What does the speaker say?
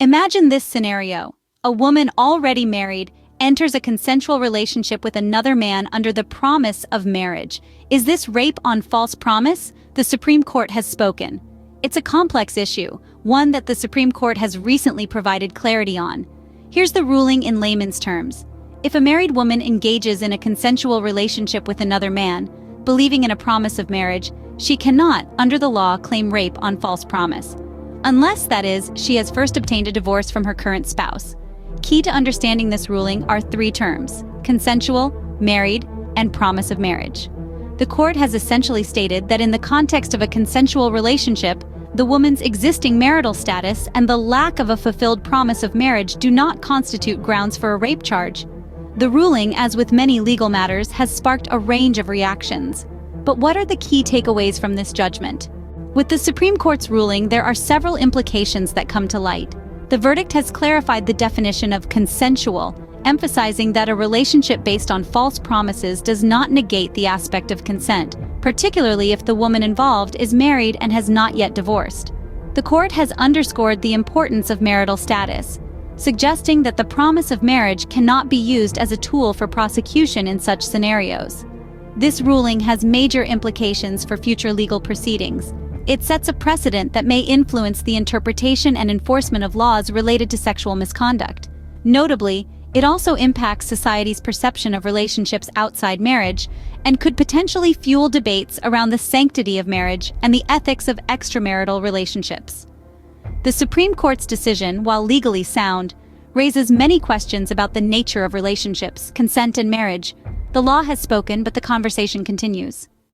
Imagine this scenario. A woman already married enters a consensual relationship with another man under the promise of marriage. Is this rape on false promise? The Supreme Court has spoken. It's a complex issue, one that the Supreme Court has recently provided clarity on. Here's the ruling in layman's terms. If a married woman engages in a consensual relationship with another man, believing in a promise of marriage, she cannot, under the law, claim rape on false promise. Unless, that is, she has first obtained a divorce from her current spouse. Key to understanding this ruling are three terms: consensual, married, and promise of marriage. The court has essentially stated that in the context of a consensual relationship, the woman's existing marital status and the lack of a fulfilled promise of marriage do not constitute grounds for a rape charge. The ruling, as with many legal matters, has sparked a range of reactions. But what are the key takeaways from this judgment? With the Supreme Court's ruling, there are several implications that come to light. The verdict has clarified the definition of consensual, emphasizing that a relationship based on false promises does not negate the aspect of consent, particularly if the woman involved is married and has not yet divorced. The court has underscored the importance of marital status, suggesting that the promise of marriage cannot be used as a tool for prosecution in such scenarios. This ruling has major implications for future legal proceedings. It sets a precedent that may influence the interpretation and enforcement of laws related to sexual misconduct. Notably, it also impacts society's perception of relationships outside marriage and could potentially fuel debates around the sanctity of marriage and the ethics of extramarital relationships. The Supreme Court's decision, while legally sound, raises many questions about the nature of relationships, consent, and marriage. The law has spoken, but the conversation continues.